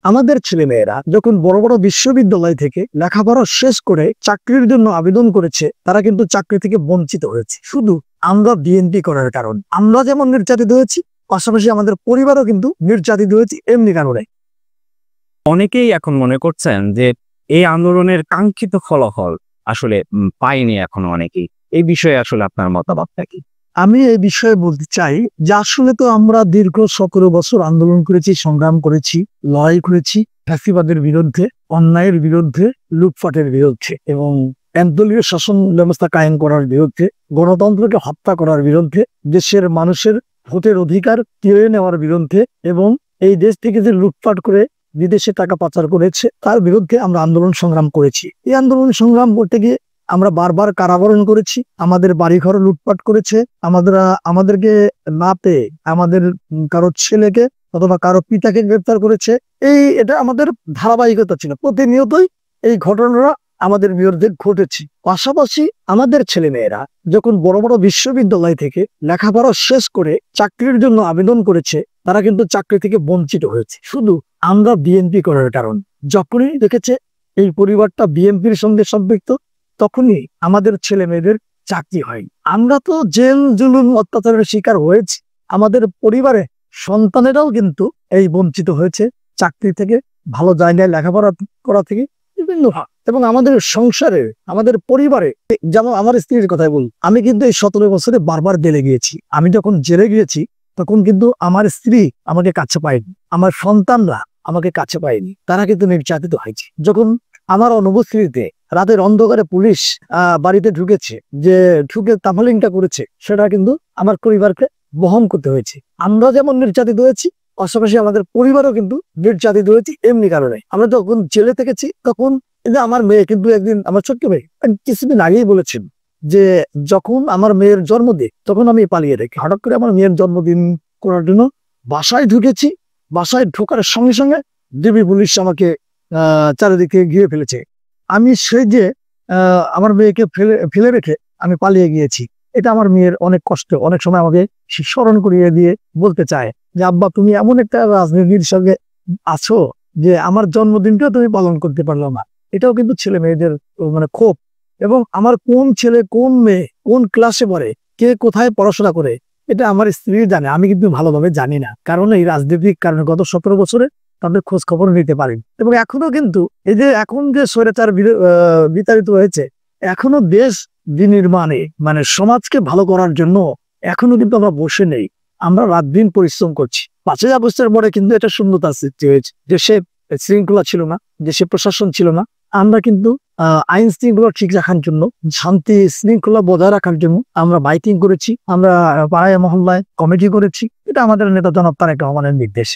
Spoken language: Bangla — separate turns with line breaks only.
আমাদের ছেলেমেয়েরা যখন বড় বড় বিশ্ববিদ্যালয় থেকে লেখাপড়া শেষ করে চাকরির জন্য আবেদন করেছে, তারা কিন্তু চাকরি থেকে বঞ্চিত হয়েছে শুধু আমরা বিএনপি করার কারণ। আমরা যেমন নির্যাতিত হয়েছি, পাশাপাশি আমাদের পরিবারও কিন্তু নির্যাতিত হয়েছে এমনি কারণে।
অনেকেই এখন মনে করছেন যে এই আন্দোলনের কাঙ্ক্ষিত ফলাফল আসলে পায়নি এখনো অনেকেই। এই বিষয়ে আসলে আপনার মতামতটা কি?
আমি এই বিষয়ে বলতে চাই যে আসলে তো আমরা দীর্ঘ 17 বছর আন্দোলন করেছি, সংগ্রাম করেছি, লড়াই করেছি ফ্যাসিবাদের বিরুদ্ধে, অন্যায়ের বিরুদ্ধে, লুটপাটের বিরুদ্ধে এবং একদলীয় শাসন ব্যবস্থা কায়েম করার বিরুদ্ধে, গণতন্ত্রকে হত্যা করার বিরুদ্ধে, দেশের মানুষের ভোটের অধিকার কেড়ে নেওয়ার বিরুদ্ধে এবং এই দেশ থেকে যে লুটপাট করে বিদেশে টাকা পাচার করেছে তার বিরুদ্ধে আমরা আন্দোলন সংগ্রাম করেছি। এই আন্দোলন সংগ্রাম করতে গিয়ে আমরা বারবার কারাবরণ করেছি, আমাদের বাড়িঘর লুটপাট করেছে, আমাদেরকে না পেয়ে আমাদের কারো ছেলেকে অথবা কারো পিতাকে গ্রেপ্তার করেছে। এটা আমাদের ধারাবাহিকতা ছিল, প্রতিনিয়তই এই ঘটনাটা আমাদের বিরুদ্ধে ঘটেছে। পাশাপাশি আমাদের ছেলেমেয়েরা যখন বড় বড় বিশ্ববিদ্যালয় থেকে লেখাপড়া শেষ করে চাকরির জন্য আবেদন করেছে, তারা কিন্তু চাকরি থেকে বঞ্চিত হয়েছে শুধু আমরা বিএনপি করার কারণ। যখনই দেখেছে এই পরিবারটা বিএনপির সঙ্গে সম্পৃক্ত, তখনই আমাদের ছেলে মেয়েদের চাকরি হয়। আমরা তো জেল জুলুম অত্যাচারের শিকার হয়েছি, আমাদের পরিবারে সন্তানেরাও কিন্তু এই বঞ্চিত হয়েছে চাকরি থেকে, ভালো জায়গায় লেখাপড়া করা থেকে বিভিন্ন। এবং আমাদের সংসারে, আমাদের পরিবারে, যেমন আমার স্ত্রীর কথাই বল, আমি কিন্তু এই 17 বছরে বারবার জেলে গিয়েছি। আমি যখন জেলে গিয়েছি তখন কিন্তু আমার স্ত্রী আমাকে কাছে পায়নি, আমার সন্তানরা আমাকে কাছে পায়নি, তারা কিন্তু নির্যাতিত হয়েছে। যখন আমার অনুপস্থিতিতে রাতের অন্ধকারে পুলিশ বাড়িতে ঢুকেছে, যে ঢুকে তাফালিংটা করেছে, সেটা কিন্তু আমার পরিবারকে বহন করতে হয়েছে। আমরা যেমন নির্যাতিত হয়েছি, পাশাপাশি আমাদের পরিবারও কিন্তু নির্যাতিত হয়েছে এমনি কারণে। আমরা যখন জেলে থেকেছি তখন আমার মেয়ে কিন্তু একদিন, আমার ছোট্ট মেয়ে কিছুদিন আগেই বলেছিল যে যখন আমার মেয়ের জন্মদিন তখন আমি পালিয়ে রেখে হঠাৎ করে আমার মেয়ের জন্মদিন করার জন্য বাসায় ঢুকেছি। বাসায় ঢোকার সঙ্গে সঙ্গে ডিবি পুলিশ আমাকে চারিদিকে ঘিরে ফেলেছে। আমি সেই যে আমার মেয়েকে ফেলে রেখে আমি পালিয়ে গিয়েছি, এটা আমার মেয়ের অনেক কষ্ট। অনেক সময় আমাকে স্মরণ করিয়ে দিয়ে বলতে চায় যে আব্বা, তুমি এমন একটা রাজনীতির সঙ্গে আছো যে আমার জন্মদিনটাও তুমি পালন করতে পারলো না। এটাও কিন্তু ছেলে মেয়েদের মানে ক্ষোভ। এবং আমার কোন ছেলে, কোন মেয়ে, কোন ক্লাসে পড়ে, কে কোথায় পড়াশোনা করে, এটা আমার স্ত্রী জানে, আমি কিন্তু ভালোভাবে জানি না। কারণ এই রাজনৈতিক কারণে গত 17 বছরে তাদের খোঁজ খবর নিতে পারেন। এবং এখনো কিন্তু এই যে এখন যে স্বৈরাচার বিতাড়িত হয়েছে, এখনো দেশ বিনির্মাণে মানে সমাজকে ভালো করার জন্য এখনো কিন্তু আমরা বসে নেই, আমরা রাত দিন পরিশ্রম করছি। 5ই আগস্টের পরে কিন্তু এটা শূন্যতার সৃষ্টি হয়েছে, দেশে শৃঙ্খলা ছিল না, দেশে প্রশাসন ছিল না। আমরা কিন্তু আইন শৃঙ্খলা ঠিক রাখার জন্য, শান্তি শৃঙ্খলা বজায় রাখার জন্য আমরা মাইকিং করেছি, আমরা পাড়ায় মহল্লায় কমিটি করেছি। এটা আমাদের নেতা জনাব তারেক রহমানের নির্দেশ।